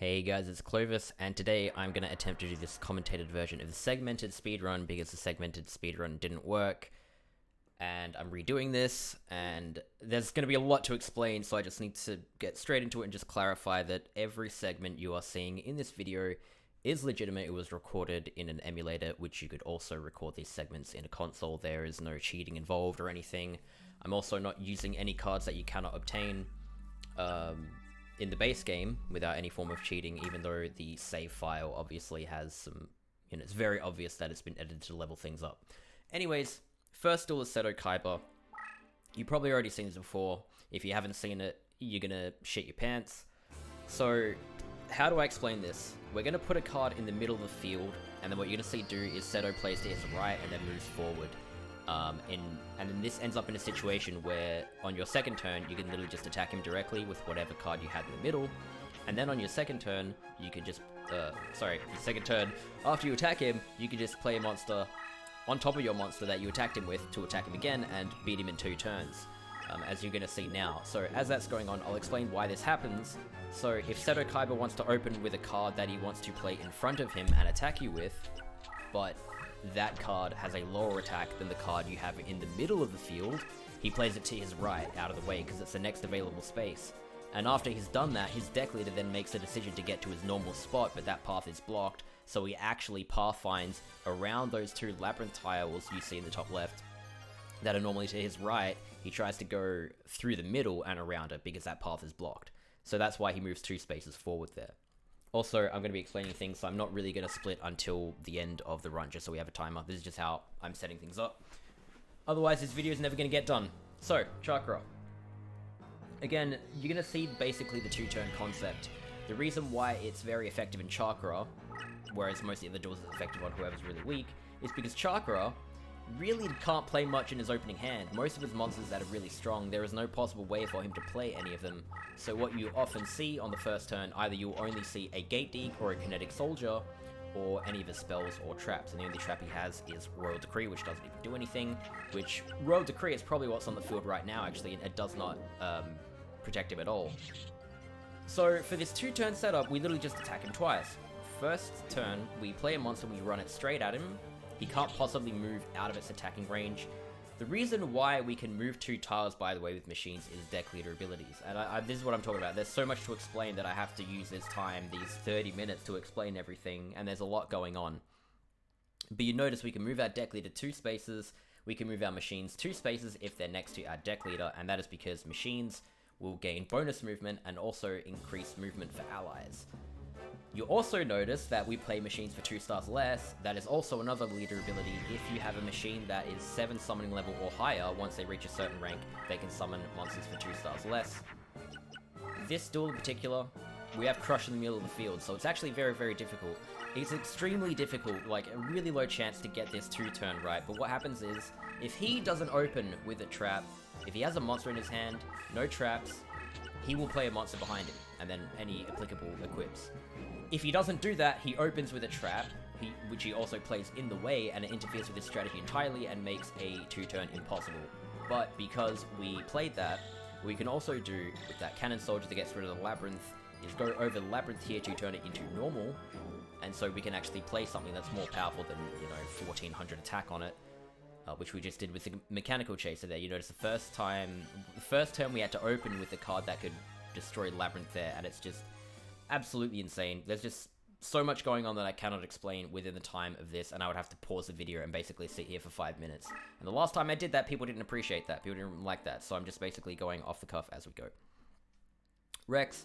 Hey guys, it's Clovis, and today I'm going to attempt to do this commentated version of the segmented speedrun because the segmented speedrun didn't work, and I'm redoing this, and there's going to be a lot to explain, so I just need to get straight into it and just clarify that every segment you are seeing in this video is legitimate. It was recorded in an emulator, which you could also record these segments in a console. There is no cheating involved or anything. I'm also not using any cards that you cannot obtain in the base game without any form of cheating, even though the save file obviously has some, it's very obvious that it's been edited to level things up. Anyways, first duel is Seto Kaiba. You've probably already seen this before. If you haven't seen it, you're gonna shit your pants. So, how do I explain this? We're gonna put a card in the middle of the field, and then what you're gonna see do is Seto plays to his right and then moves forward. And then this ends up in a situation where on your second turn you can literally just attack him directly with whatever card you had in the middle, and then on your second turn you can just after you attack him, you can just play a monster on top of your monster that you attacked him with to attack him again and beat him in 2 turns, as you're gonna see now. So as that's going on, I'll explain why this happens. So if Seto Kaiba wants to open with a card that he wants to play in front of him and attack you with, but that card has a lower attack than the card you have in the middle of the field, he plays it to his right, out of the way, because it's the next available space. And after he's done that, his deck leader then makes a decision to get to his normal spot, but that path is blocked, so he actually pathfinds around those 2 labyrinth tiles you see in the top left that are normally to his right. He tries to go through the middle and around it because that path is blocked. So that's why he moves 2 spaces forward there. Also, I'm going to be explaining things, so I'm not really going to split until the end of the run, just so we have a timer. This is just how I'm setting things up. Otherwise, this video is never going to get done. So, Chakra. Again, you're going to see basically the 2-turn concept. The reason why it's very effective in Chakra, whereas most of the other duels is effective on whoever's really weak, is because Chakra really can't play much in his opening hand. Most of his monsters that are really strong, there is no possible way for him to play any of them. So what you often see on the first turn, either you'll only see a Gate Deke or a Kinetic Soldier, or any of his spells or traps, and the only trap he has is Royal Decree, which doesn't even do anything, which Royal Decree is probably what's on the field right now, actually, and it does not protect him at all. So for this 2-turn setup, we literally just attack him twice. First turn, we play a monster, we run it straight at him. He can't possibly move out of its attacking range. The reason why we can move 2 tiles, by the way, with machines is deck leader abilities. And this is what I'm talking about. There's so much to explain that I have to use this time, these 30 minutes, to explain everything, and there's a lot going on. But you notice we can move our deck leader 2 spaces, we can move our machines 2 spaces if they're next to our deck leader, and that is because machines will gain bonus movement and also increase movement for allies. You also notice that we play machines for 2 stars less. That is also another leader ability. If you have a machine that is 7 summoning level or higher, once they reach a certain rank, they can summon monsters for 2 stars less. This duel in particular, we have Crush in the middle of the field, so it's actually very, very difficult. It's extremely difficult, like a really low chance to get this 2-turn right, but what happens is, if he doesn't open with a trap, if he has a monster in his hand, no traps, he will play a monster behind him, and then any applicable equips. If he doesn't do that, he opens with a trap, which he also plays in the way, and it interferes with his strategy entirely and makes a 2-turn impossible. But because we played that, we can also do with that Cannon Soldier that gets rid of the Labyrinth, is go over the Labyrinth here to turn it into normal, and so we can actually play something that's more powerful than, 1400 attack on it, which we just did with the Mechanical Chaser there. You notice the first turn we had to open with the card that could destroy Labyrinth there, and it's just absolutely insane. There's just so much going on that I cannot explain within the time of this, and I would have to pause the video and basically sit here for 5 minutes. And the last time I did that, people didn't appreciate that. People didn't like that, so I'm just basically going off the cuff as we go. Rex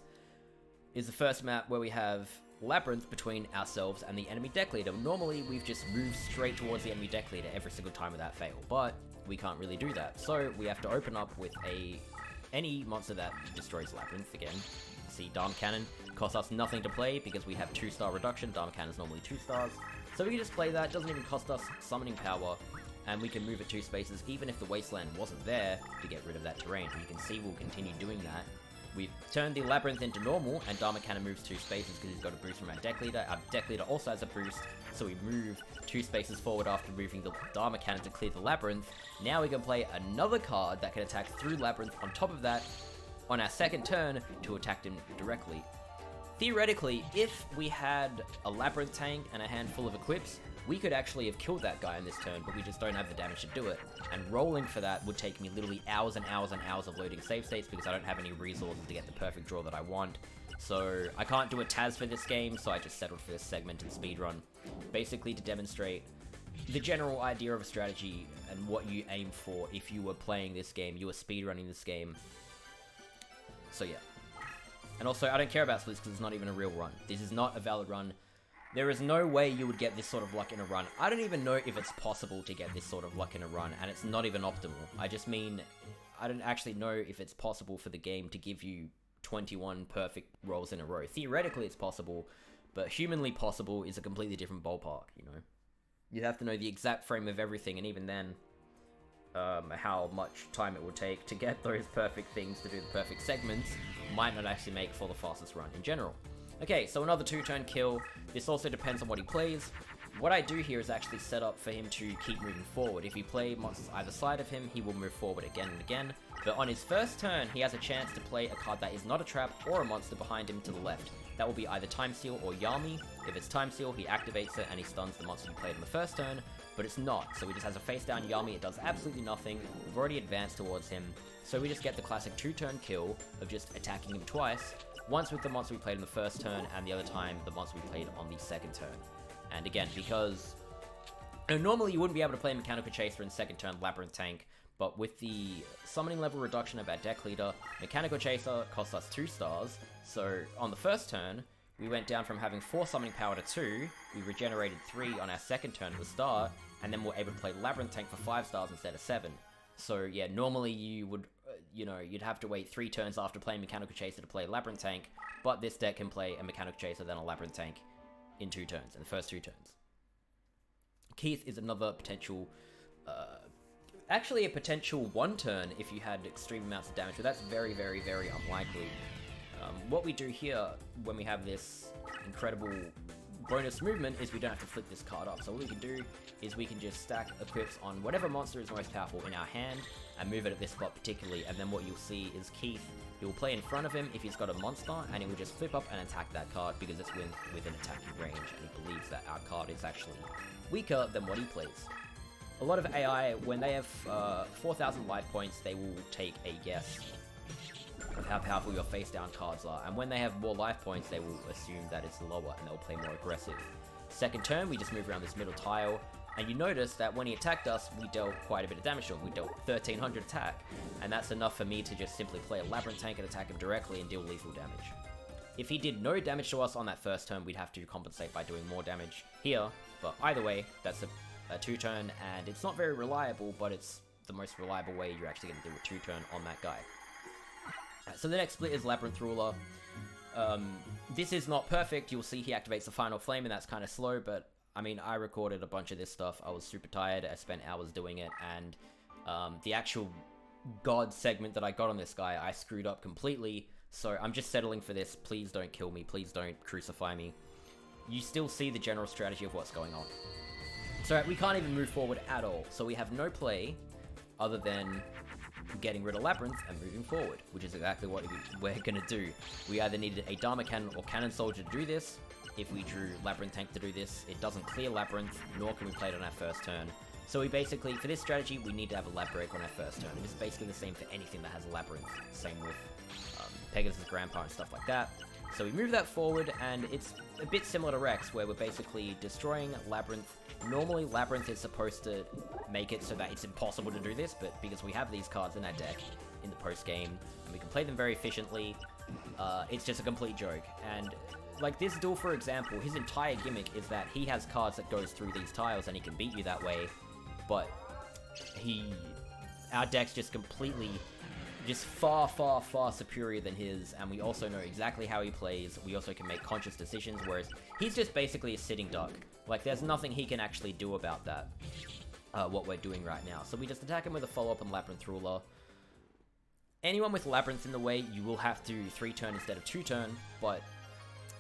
is the first map where we have Labyrinth between ourselves and the enemy deck leader. Normally, we've just moved straight towards the enemy deck leader every single time without fail, but we can't really do that. So we have to open up with any monster that destroys Labyrinth again. See, Dharma Cannon costs us nothing to play because we have 2-star reduction. Dharma Cannon is normally 2 stars. So we can just play that, doesn't even cost us summoning power, and we can move it 2 spaces even if the Wasteland wasn't there to get rid of that terrain. You can see we'll continue doing that. We've turned the Labyrinth into normal, and Dharma Cannon moves 2 spaces because he's got a boost from our deck leader. Our deck leader also has a boost, so we move 2 spaces forward after moving the Dharma Cannon to clear the Labyrinth. Now we can play another card that can attack through Labyrinth on top of that on our second turn to attack him directly. theoretically, if we had a Labyrinth tank and a handful of equips, we could actually have killed that guy in this turn, but we just don't have the damage to do it. And rolling for that would take me literally hours and hours and hours of loading save states because I don't have any resources to get the perfect draw that I want. So I can't do a Taz for this game, so I just settled for this segment in speedrun. Basically to demonstrate the general idea of a strategy and what you aim for if you were playing this game, you were speedrunning this game. So yeah. And also, I don't care about splits because it's not even a real run. This is not a valid run. There is no way you would get this sort of luck in a run. I don't even know if it's possible to get this sort of luck in a run, and it's not even optimal. I just mean, I don't actually know if it's possible for the game to give you 21 perfect rolls in a row. Theoretically, it's possible, but humanly possible is a completely different ballpark, you know? You have to know the exact frame of everything, and even then, how much time it would take to get those perfect things to do the perfect segments might not actually make for the fastest run in general. Okay, so another 2-turn kill. This also depends on what he plays. What I do here is actually set up for him to keep moving forward. If you play monsters either side of him, he will move forward again and again. But on his first turn, he has a chance to play a card that is not a trap or a monster behind him to the left. That will be either Time Seal or Yami. If it's Time Seal, he activates it and he stuns the monster you played on the first turn, but it's not. So he just has a face down Yami, it does absolutely nothing. We've already advanced towards him. So we just get the classic 2-turn kill of just attacking him twice. Once with the monster we played on the first turn, and the other time the monster we played on the second turn. And again, because normally you wouldn't be able to play Mechanical Chaser in second turn Labyrinth Tank, but with the summoning level reduction of our deck leader, Mechanical Chaser cost us 2 stars. So on the first turn, we went down from having 4 summoning power to 2, we regenerated 3 on our second turn at the start, and then we're able to play Labyrinth Tank for 5 stars instead of 7. So yeah, normally you would, you'd have to wait 3 turns after playing Mechanical Chaser to play Labyrinth Tank, but this deck can play a Mechanical Chaser then a Labyrinth Tank in 2 turns, in the first 2 turns. Keith is another potential, actually a potential 1 turn if you had extreme amounts of damage, but that's very, very, very unlikely. What we do here when we have this incredible bonus movement is we don't have to flip this card up. So what we can do is we can just stack equips on whatever monster is most powerful in our hand and move it at this spot particularly, and then what you'll see is Keith, he will play in front of him if he's got a monster, and he will just flip up and attack that card because it's within attacking range, and he believes that our card is actually weaker than what he plays. A lot of AI, when they have 4,000 life points, they will take a guess of how powerful your face down cards are, and when they have more life points, they will assume that it's lower and they'll play more aggressive. Second turn, we just move around this middle tile, and you notice that when he attacked us, we dealt quite a bit of damage to him. We dealt 1300 attack, and that's enough for me to just simply play a Labyrinth Tank and attack him directly and deal lethal damage. If he did no damage to us on that first turn, we'd have to compensate by doing more damage here, but either way, that's a 2-turn, and it's not very reliable, but it's the most reliable way you're actually going to do a 2-turn on that guy. So the next split is Labyrinth Ruler. This is not perfect. You'll see he activates the final flame, and that's kind of slow, but I mean, I recorded a bunch of this stuff. I was super tired. I spent hours doing it, and the actual god segment that I got on this guy, I screwed up completely. So I'm just settling for this. Please don't kill me. Please don't crucify me. You still see the general strategy of what's going on. So we can't even move forward at all. So we have no play other than getting rid of Labyrinth and moving forward, which is exactly what we're gonna do. We either needed a Dharma Cannon or Cannon Soldier to do this. If we drew Labyrinth Tank to do this, it doesn't clear Labyrinth, nor can we play it on our first turn. So we basically, for this strategy, we need to have a Lab Break on our first turn. And it's basically the same for anything that has a Labyrinth. Same with Pegasus Grandpa and stuff like that. So we move that forward, and it's a bit similar to Rex, where we're basically destroying Labyrinth. Normally, Labyrinth is supposed to make it so that it's impossible to do this, but because we have these cards in our deck in the post-game, and we can play them very efficiently, it's just a complete joke. And like this duel, for example, his entire gimmick is that he has cards that goes through these tiles, and he can beat you that way, but our deck's just completely, just far, far, far superior than his, and we also know exactly how he plays. We also can make conscious decisions, whereas he's just basically a sitting duck. Like, there's nothing he can actually do about that, what we're doing right now. So we just attack him with a follow-up on Labyrinth Ruler. Anyone with Labyrinth in the way, you will have to 3-turn instead of 2-turn, but,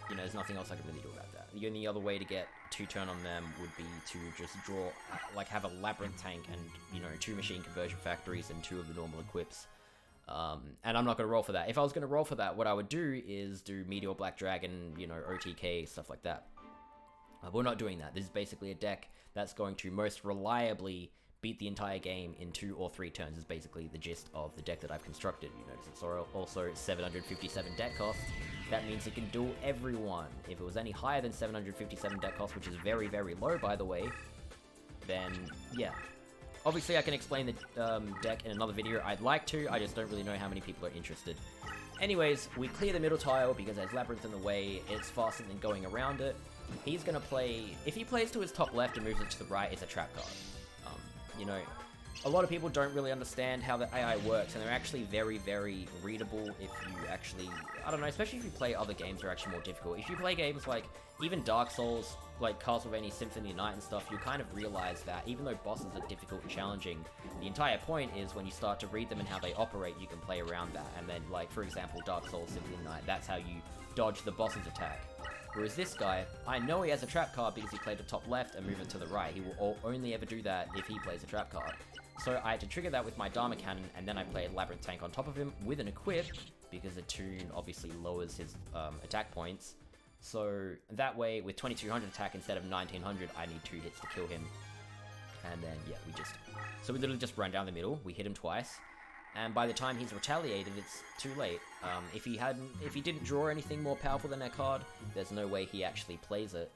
you know, there's nothing else I can really do about that. The only other way to get 2-turn on them would be to just draw, like, have a Labyrinth Tank and, you know, 2 machine conversion factories and 2 of the normal equips. And I'm not going to roll for that. If I was going to roll for that, what I would do is do Meteor Black Dragon, you know, OTK, stuff like that. We're not doing that. This is basically a deck that's going to most reliably beat the entire game in 2 or 3 turns, is basically the gist of the deck that I've constructed. You notice it's also 757 deck cost. That means it can duel everyone. If it was any higher than 757 deck cost, which is very, very low, by the way, then yeah. Obviously, I can explain the deck in another video. I'd like to, I just don't really know how many people are interested. Anyways, we clear the middle tile because there's Labyrinth in the way. It's faster than going around it. He's going to play... If he plays to his top left and moves it to the right, it's a trap card. You know, a lot of people don't really understand how the AI works, and they're actually very, very readable if you actually... I don't know, especially if you play other games that are actually more difficult. If you play games like even Dark Souls, like Castlevania Symphony of the Night and stuff, you kind of realize that even though bosses are difficult and challenging, the entire point is when you start to read them and how they operate, you can play around that. And then, like, for example, Dark Souls Symphony of the Night, that's how you dodge the boss's attack. Whereas this guy, I know he has a trap card because he played the top left and moved it to the right. He will only ever do that if he plays a trap card. So I had to trigger that with my Dharma Cannon, and then I played Labyrinth Tank on top of him with an equip, because the tune obviously lowers his attack points. So that way, with 2200 attack instead of 1900, I need 2 hits to kill him. And then, yeah, so we literally just run down the middle, we hit him twice, and by the time he's retaliated, it's too late. If he didn't draw anything more powerful than that card, there's no way he actually plays it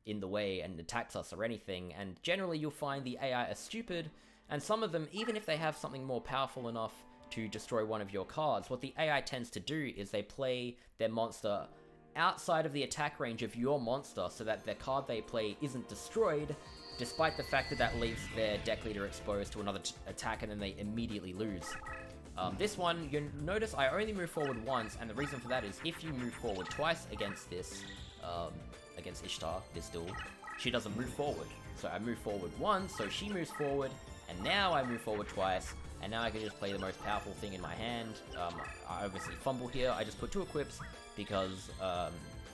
in the way and attacks us or anything. And generally, you'll find the AI are stupid, and some of them, even if they have something more powerful enough to destroy one of your cards, what the AI tends to do is they play their monster outside of the attack range of your monster so that the card they play isn't destroyed, despite the fact that that leaves their deck leader exposed to another attack, and then they immediately lose. This one, you notice I only move forward once, and the reason for that is if you move forward twice against this, against Ishtar, this duel, she doesn't move forward. So I move forward once, so she moves forward, and now I move forward twice, and now I can just play the most powerful thing in my hand. I obviously fumble here, I just put 2 equips, because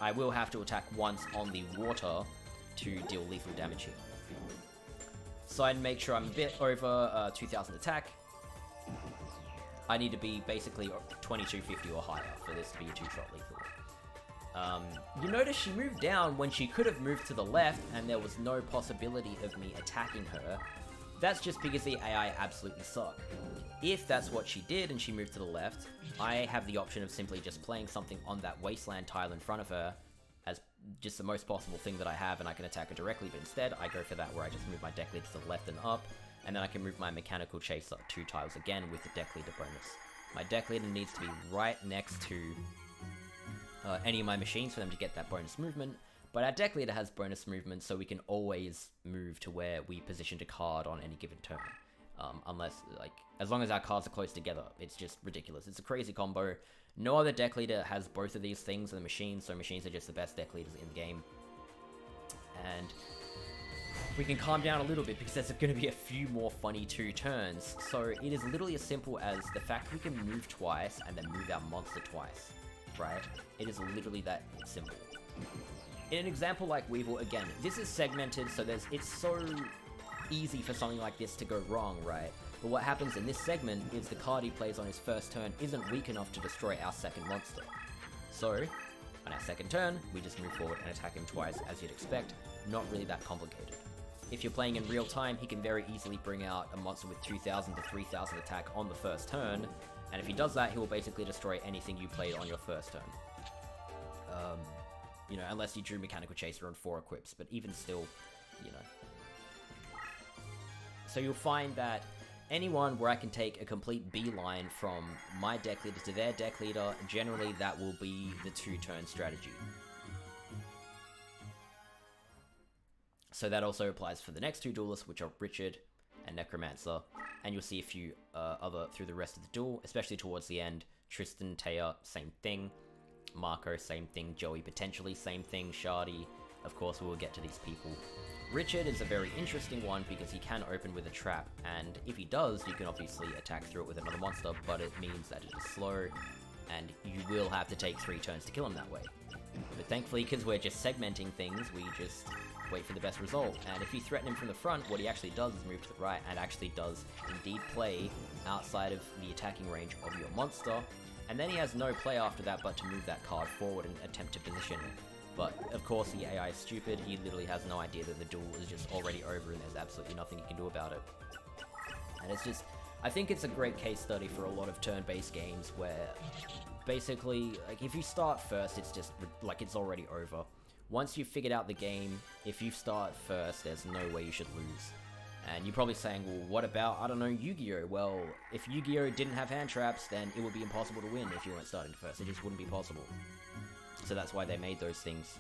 I will have to attack once on the water to deal lethal damage here. So I make sure I'm a bit over 2000 attack. I need to be basically 2250 or higher for this to be a 2-shot lethal. You notice she moved down when she could have moved to the left, and there was no possibility of me attacking her. That's just because the AI absolutely suck. If that's what she did and she moved to the left, I have the option of simply just playing something on that wasteland tile in front of her as just the most possible thing that I have, and I can attack her directly, but instead I go for that where I just move my deck leader to the left and up, and then I can move my mechanical chaser 2 tiles again with the deck leader bonus. My deck leader needs to be right next to any of my machines for them to get that bonus movement, but our deck leader has bonus movement, so we can always move to where we positioned a card on any given turn. Unless, like, as long as our cards are close together, it's just ridiculous. It's a crazy combo. No other deck leader has both of these things in the machines, so machines are just the best deck leaders in the game. And we can calm down a little bit because there's going to be a few more funny 2 turns. So it is literally as simple as the fact we can move twice and then move our monster twice, right? It is literally that simple. In an example like Weevil, again, this is segmented, so it's so easy for something like this to go wrong, right? But what happens in this segment is the card he plays on his first turn isn't weak enough to destroy our second monster. So, on our second turn, we just move forward and attack him twice as you'd expect, not really that complicated. If you're playing in real time, he can very easily bring out a monster with 2000 to 3000 attack on the first turn, and if he does that, he will basically destroy anything you played on your first turn. You know, unless you drew Mechanical Chaser on 4 equips, but even still, you know. So you'll find that anyone where I can take a complete beeline from my deck leader to their deck leader, generally that will be the 2-turn strategy. So that also applies for the next 2 duelists, which are Richard and Necromancer, and you'll see a few other through the rest of the duel, especially towards the end. Tristan, Taya, same thing. Marco, same thing. Joey, potentially same thing. Shoddy, of course, we will get to these people. Richard is a very interesting one because he can open with a trap, and if he does, you can obviously attack through it with another monster, but it means that it is slow, and you will have to take 3 turns to kill him that way. But thankfully, because we're just segmenting things, we just wait for the best result. And if you threaten him from the front, what he actually does is move to the right and actually does indeed play outside of the attacking range of your monster. And then he has no play after that but to move that card forward and attempt to position. But of course the AI is stupid, he literally has no idea that the duel is just already over and there's absolutely nothing he can do about it. And it's just, I think it's a great case study for a lot of turn-based games where basically, like, if you start first, it's just, like, it's already over. Once you've figured out the game, if you start first, there's no way you should lose. And you're probably saying, well, what about, I don't know, Yu-Gi-Oh? Well, if Yu-Gi-Oh didn't have hand traps, then it would be impossible to win if you weren't starting first. It just wouldn't be possible. So that's why they made those things.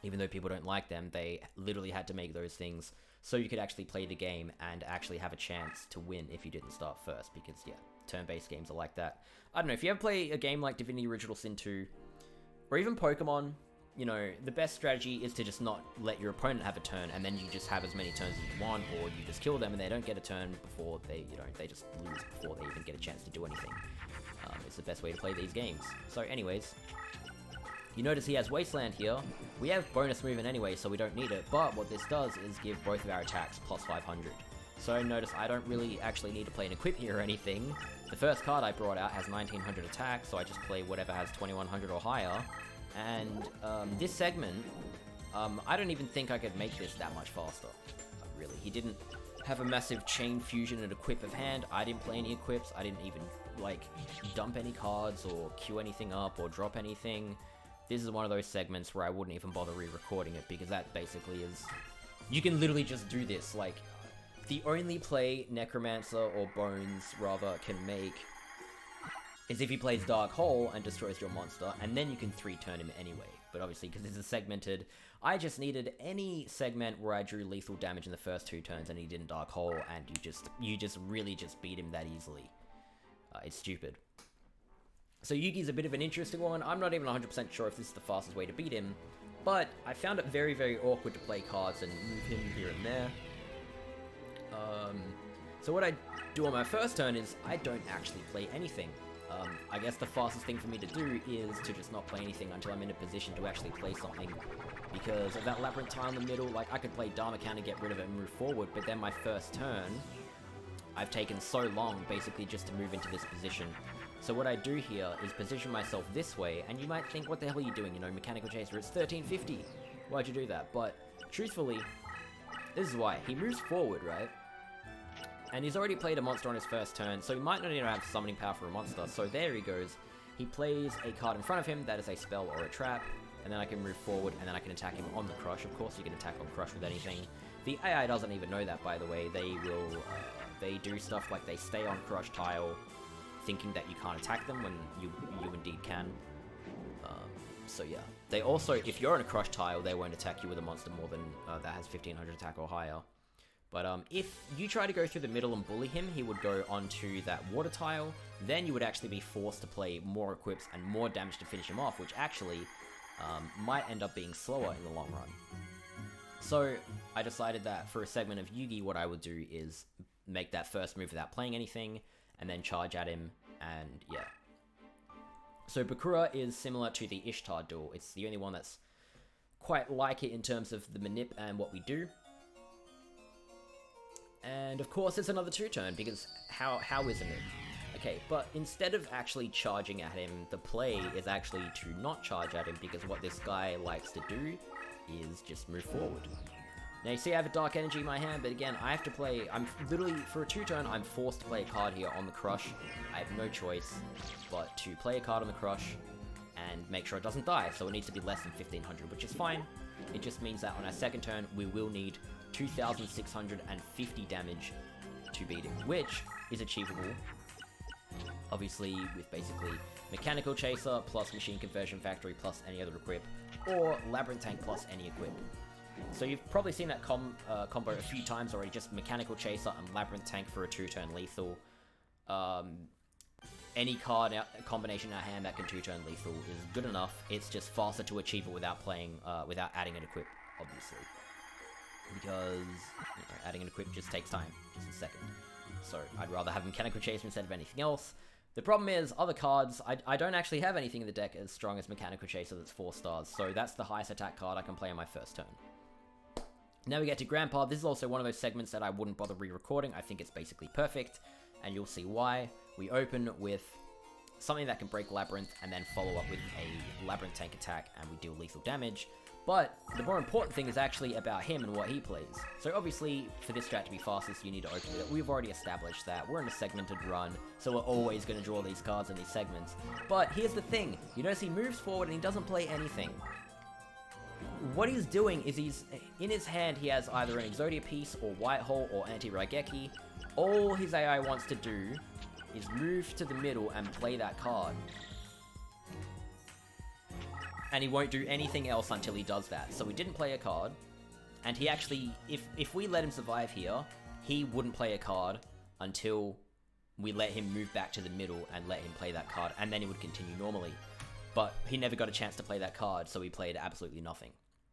Even though people don't like them, they literally had to make those things so you could actually play the game and actually have a chance to win if you didn't start first. Because, yeah, turn-based games are like that. I don't know, if you ever play a game like Divinity Original Sin 2, or even Pokemon, you know, the best strategy is to just not let your opponent have a turn, and then you just have as many turns as you want, or you just kill them and they don't get a turn before they, you know, they just lose before they even get a chance to do anything. It's the best way to play these games. So anyways, you notice he has Wasteland here. We have bonus movement anyway, so we don't need it, but what this does is give both of our attacks plus 500. So notice I don't really actually need to play an equip here or anything. The first card I brought out has 1900 attack, so I just play whatever has 2100 or higher. And this segment, I don't even think I could make this that much faster. Really, he didn't have a massive chain fusion and equip of hand. I didn't play any equips. I didn't even, like, dump any cards or queue anything up or drop anything. This is one of those segments where I wouldn't even bother re-recording it, because that basically is... You can literally just do this, like... The only play Necromancer, or Bones, rather, can make is if he plays Dark Hole and destroys your monster, and then you can 3-turn him anyway. But obviously, because this is segmented, I just needed any segment where I drew lethal damage in the first 2 turns and he didn't Dark Hole, and you just really just beat him that easily. It's stupid. So Yugi's a bit of an interesting one. I'm not even 100% sure if this is the fastest way to beat him, but I found it very, very awkward to play cards and move him here and there. So what I do on my first turn is I don't actually play anything. I guess the fastest thing for me to do is to just not play anything until I'm in a position to actually play something. Because of that Labyrinth tile in the middle, like, I could play Dharma Counter, get rid of it and move forward, but then my first turn, I've taken so long basically just to move into this position. So what I do here is position myself this way, and you might think, what the hell are you doing? You know, Mechanical Chaser, it's 1350. Why'd you do that? But truthfully, this is why. He moves forward, right? And he's already played a monster on his first turn, so he might not even have summoning power for a monster. So there he goes. He plays a card in front of him that is a spell or a trap, and then I can move forward, and then I can attack him on the crush. Of course, you can attack on crush with anything. The AI doesn't even know that, by the way. They will, they do stuff like they stay on crush tile, thinking that you can't attack them when you indeed can. So yeah. They also, if you're on a crush tile, they won't attack you with a monster more than that has 1500 attack or higher. But if you try to go through the middle and bully him, he would go onto that water tile. Then you would actually be forced to play more equips and more damage to finish him off, which actually might end up being slower in the long run. So I decided that for a segment of Yugi, what I would do is make that first move without playing anything, and then charge at him, and yeah. So Bakura is similar to the Ishtar duel. It's the only one that's quite like it in terms of the manip and what we do. And of course it's another 2-turn, because how isn't it? Okay, but instead of actually charging at him, the play is actually to not charge at him, because what this guy likes to do is just move forward. Now you see I have a Dark Energy in my hand, but again, I have to play, I'm literally, for a 2-turn, I'm forced to play a card here on the crush. I have no choice but to play a card on the crush and make sure it doesn't die, so it needs to be less than 1500, which is fine. It just means that on our second turn, we will need 2650 damage to beat him, which is achievable, obviously, with basically Mechanical Chaser plus Machine Conversion Factory plus any other equip, or Labyrinth Tank plus any equip. So you've probably seen that combo a few times already, just Mechanical Chaser and Labyrinth Tank for a 2-turn lethal. Any card combination in our hand that can 2-turn lethal is good enough. It's just faster to achieve it without playing, without adding an equip, obviously. Because, you know, adding an equip just takes time, just a second. So I'd rather have Mechanical Chaser instead of anything else. The problem is, other cards, I don't actually have anything in the deck as strong as Mechanical Chaser that's 4 stars, so that's the highest attack card I can play on my first turn. Now we get to Grandpa. This is also one of those segments that I wouldn't bother re-recording. I think it's basically perfect, and you'll see why. We open with something that can break Labyrinth, and then follow up with a Labyrinth tank attack, and we deal lethal damage. But the more important thing is actually about him and what he plays. So obviously, for this strat to be fastest, you need to open with it. We've already established that. We're in a segmented run, so we're always going to draw these cards in these segments. But here's the thing. You notice he moves forward and he doesn't play anything. What he's doing is in his hand, he has either an Exodia piece, or White Hole, or Anti-Raigeki. All his AI wants to do is move to the middle and play that card. And he won't do anything else until he does that. So he didn't play a card, and he actually, if we let him survive here, he wouldn't play a card until we let him move back to the middle and let him play that card, and then he would continue normally. But he never got a chance to play that card, so he played absolutely nothing.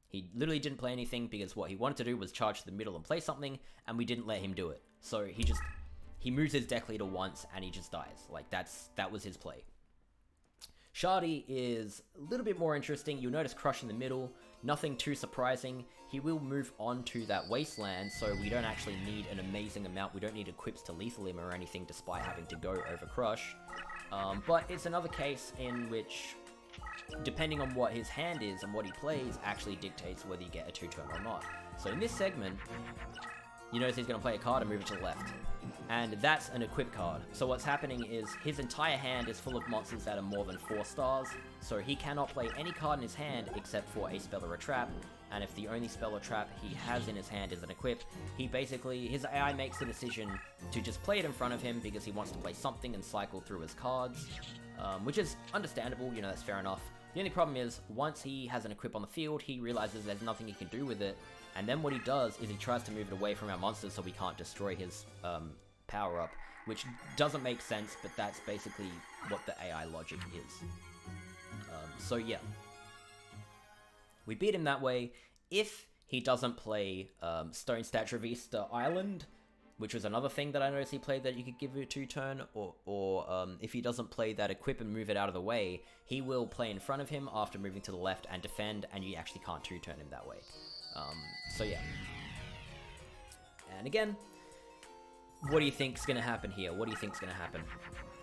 He literally didn't play anything because what he wanted to do was charge to the middle and play something, and we didn't let him do it. So he moves his deck leader once and he just dies. Like that was his play. Shoddy is a little bit more interesting. You'll notice Crush in the middle, nothing too surprising. He will move on to that Wasteland, so we don't actually need an amazing amount. We don't need equips to lethal him or anything despite having to go over Crush. But it's another case in which, depending on what his hand is and what he plays, actually dictates whether you get a 2-turn or not. So in this segment, you notice he's going to play a card and move it to the left. And that's an equip card. So what's happening is his entire hand is full of monsters that are more than 4 stars, so he cannot play any card in his hand except for a spell or a trap, and if the only spell or trap he has in his hand is an equip, his AI makes the decision to just play it in front of him because he wants to play something and cycle through his cards, which is understandable, that's fair enough. The only problem is, once he has an equip on the field, he realizes there's nothing he can do with it, and then what he does is he tries to move it away from our monsters so we can't destroy his power-up, which doesn't make sense, but that's basically what the AI logic is. So yeah. We beat him that way. If he doesn't play Stone Statue of Ishtar Island, which was another thing that I noticed he played that you could give it a 2-turn, or if he doesn't play that equip and move it out of the way, he will play in front of him after moving to the left and defend, and you actually can't 2-turn him that way. So yeah. And again, what do you think's going to happen here? What do you think's going to happen?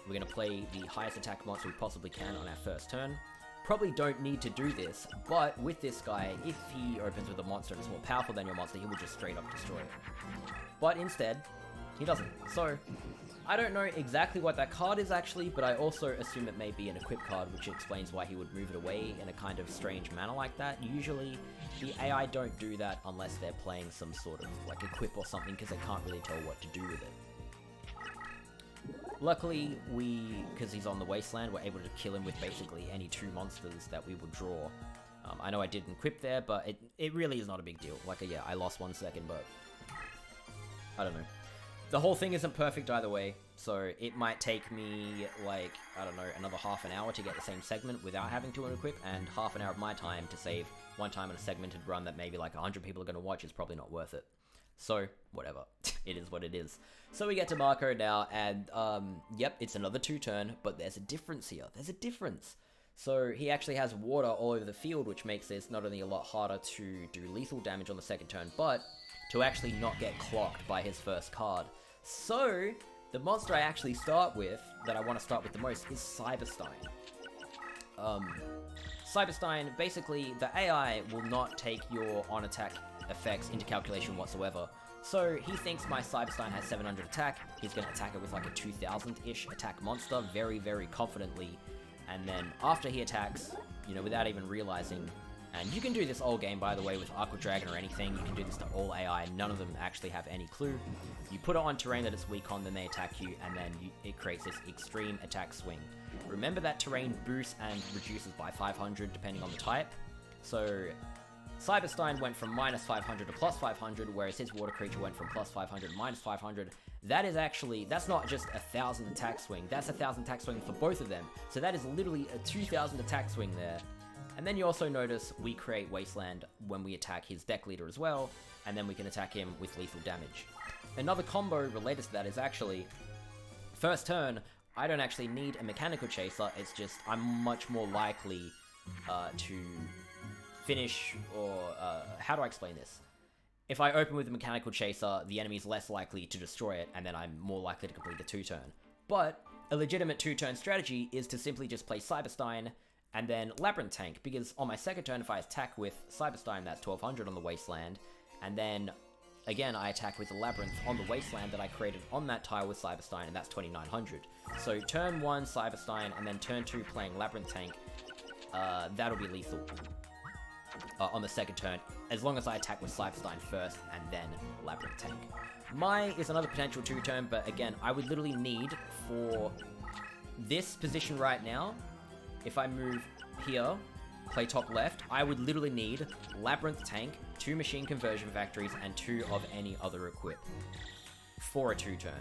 We're going to play the highest attack monster we possibly can on our first turn. Probably don't need to do this, but with this guy, if he opens with a monster that's more powerful than your monster, he will just straight up destroy it. But instead, he doesn't. So, I don't know exactly what that card is actually, but I also assume it may be an equip card, which explains why he would move it away in a kind of strange manner like that. Usually, the AI don't do that unless they're playing some sort of like equip or something, because they can't really tell what to do with it. Luckily, because he's on the Wasteland, we're able to kill him with basically any 2 monsters that we would draw. I know I didn't equip there, but it really is not a big deal. Like, yeah, I lost 1 second, but I don't know. The whole thing isn't perfect either way, so it might take me, like, I don't know, another half an hour to get the same segment without having to equip, and half an hour of my time to save 1 time in a segmented run that maybe like 100 people are going to watch is probably not worth it. So, whatever. It is what it is. So we get to Marco now, and, yep, it's another 2-turn, but there's a difference here. There's a difference. So he actually has water all over the field, which makes this not only a lot harder to do lethal damage on the second turn, but to actually not get clocked by his first card. So, the monster I actually start with, that I want to start with the most, is Cyberstein. Cyberstein, basically, the AI will not take your on-attack effects into calculation whatsoever. So, he thinks my Cyberstein has 700 attack, he's going to attack it with like a 2000-ish attack monster very, very confidently, and then after he attacks, without even realizing, and you can do this all game, by the way, with Aqua Dragon or anything. You can do this to all AI. None of them actually have any clue. You put it on terrain that it's weak on, then they attack you, and then it creates this extreme attack swing. Remember that terrain boosts and reduces by 500 depending on the type. So, Cyberstein went from minus 500 to plus 500, whereas his water creature went from plus 500 to minus 500. That's not just a 1000 attack swing. That's a 1000 attack swing for both of them. So that is literally a 2000 attack swing there. And then you also notice we create Wasteland when we attack his deck leader as well, and then we can attack him with lethal damage. Another combo related to that is actually, first turn, I don't actually need a mechanical chaser, it's just I'm much more likely to finish, or how do I explain this? if I open with the Mechanical Chaser, the enemy's less likely to destroy it, and then I'm more likely to complete the 2-turn. But a legitimate 2-turn strategy is to simply just play Cyberstein and then Labyrinth Tank, because on my second turn, if I attack with Cyberstein, that's 1200 on the Wasteland, and then again I attack with the Labyrinth on the Wasteland that I created on that tile with Cyberstein, and that's 2900. So turn 1 Cyberstein, and then turn 2 playing Labyrinth Tank, that'll be lethal on the second turn, as long as I attack with Cyberstein first and then Labyrinth Tank. Mai is another potential 2-turn, but again, I would literally need for this position right now, if I move here, play top left, I would literally need Labyrinth Tank, 2 Machine Conversion Factories, and 2 of any other equip for a 2-turn.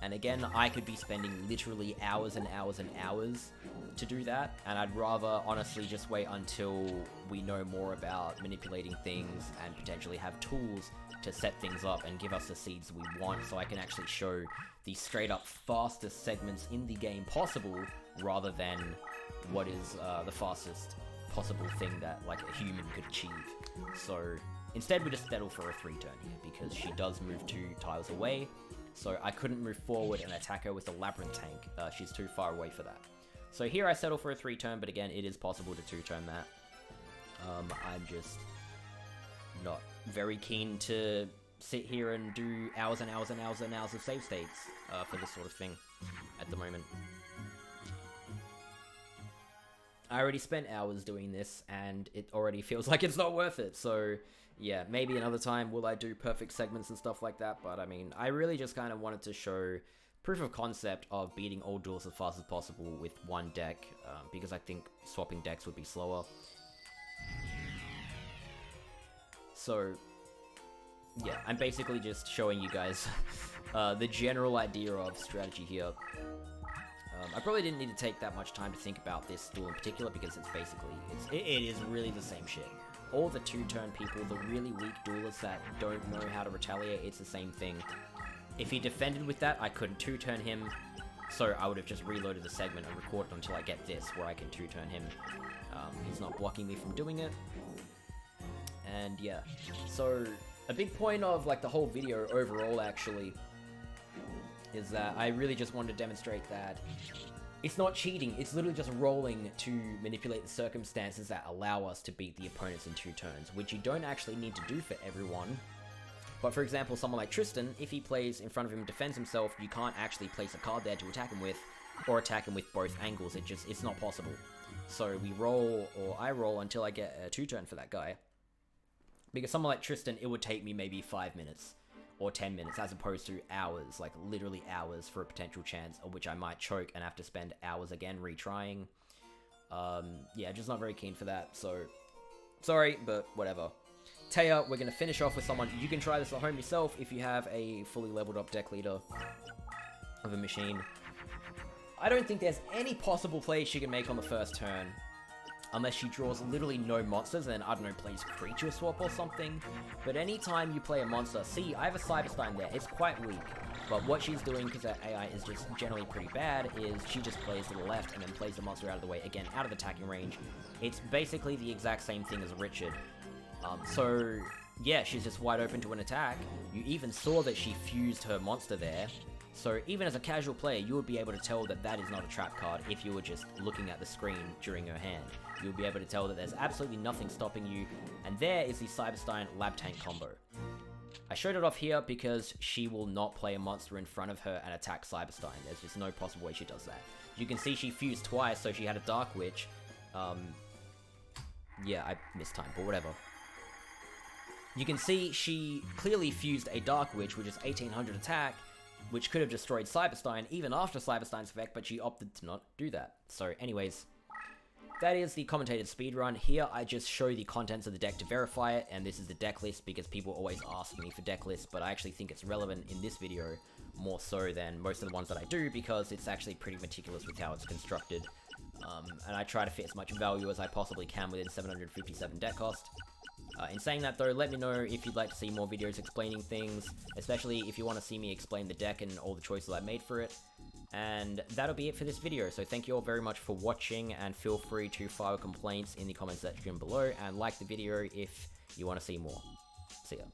And again, I could be spending literally hours and hours and hours to do that, and I'd rather honestly just wait until we know more about manipulating things and potentially have tools to set things up and give us the seeds we want, so I can actually show the straight up fastest segments in the game possible, rather than what is the fastest possible thing that like a human could achieve. So instead we just settle for a 3-turn here, because she does move 2 tiles away, so I couldn't move forward and attack her with the Labyrinth Tank. She's too far away for that. So here I settle for a 3-turn, but again, it is possible to 2-turn that. I'm just not very keen to sit here and do hours and hours and hours and hours of save states for this sort of thing at the moment. I already spent hours doing this, and it already feels like it's not worth it, so yeah, maybe another time will I do perfect segments and stuff like that, but I mean, I really just kind of wanted to show proof of concept of beating all duels as fast as possible with one deck, because I think swapping decks would be slower. So yeah, I'm basically just showing you guys the general idea of strategy here. I probably didn't need to take that much time to think about this duel in particular, because it's basically, it is really the same shit. All the 2-turn people, the really weak duelists that don't know how to retaliate, it's the same thing. If he defended with that, I couldn't 2-turn him, so I would have just reloaded the segment and recorded until I get this, where I can 2-turn him. He's not blocking me from doing it. And yeah, so a big point of like the whole video overall actually is that I really just wanted to demonstrate that it's not cheating, it's literally just rolling to manipulate the circumstances that allow us to beat the opponents in 2 turns, which you don't actually need to do for everyone. But for example, someone like Tristan, if he plays in front of him and defends himself, you can't actually place a card there to attack him with, or attack him with both angles, it's not possible. So we roll, or I roll until I get a 2-turn for that guy. Because someone like Tristan, it would take me maybe 5 minutes or 10 minutes, as opposed to hours, like literally hours for a potential chance, of which I might choke and have to spend hours again retrying. Yeah, just not very keen for that, so sorry, but whatever. Taya, we're going to finish off with someone. You can try this at home yourself if you have a fully leveled up deck leader of a machine. I don't think there's any possible play she can make on the first turn, unless she draws literally no monsters and then, I don't know, plays creature swap or something. But anytime you play a monster, see, I have a Cyberstein there, it's quite weak. But what she's doing, because her AI is just generally pretty bad, is she just plays to the left and then plays the monster out of the way, again, out of attacking range. It's basically the exact same thing as Richard. So, yeah, she's just wide open to an attack. You even saw that she fused her monster there. So even as a casual player, you would be able to tell that that is not a trap card if you were just looking at the screen during her hand. You would be able to tell that there's absolutely nothing stopping you, and there is the Cyberstein Lab Tank combo. I showed it off here because she will not play a monster in front of her and attack Cyberstein. There's just no possible way she does that. You can see she fused twice, so she had a Dark Witch. Yeah, I missed time, but whatever. You can see she clearly fused a Dark Witch, which is 1800 attack, which could have destroyed Cyberstein even after Cyberstein's effect, but she opted to not do that. So anyways, that is the commentated speedrun. Here I just show the contents of the deck to verify it, and this is the deck list because people always ask me for deck lists, but I actually think it's relevant in this video more so than most of the ones that I do, because it's actually pretty meticulous with how it's constructed. And I try to fit as much value as I possibly can within 757 deck cost. In saying that though, let me know if you'd like to see more videos explaining things, especially if you want to see me explain the deck and all the choices I made for it. And that'll be it for this video, so thank you all very much for watching, and feel free to file complaints in the comment section below, and like the video if you want to see more. See ya.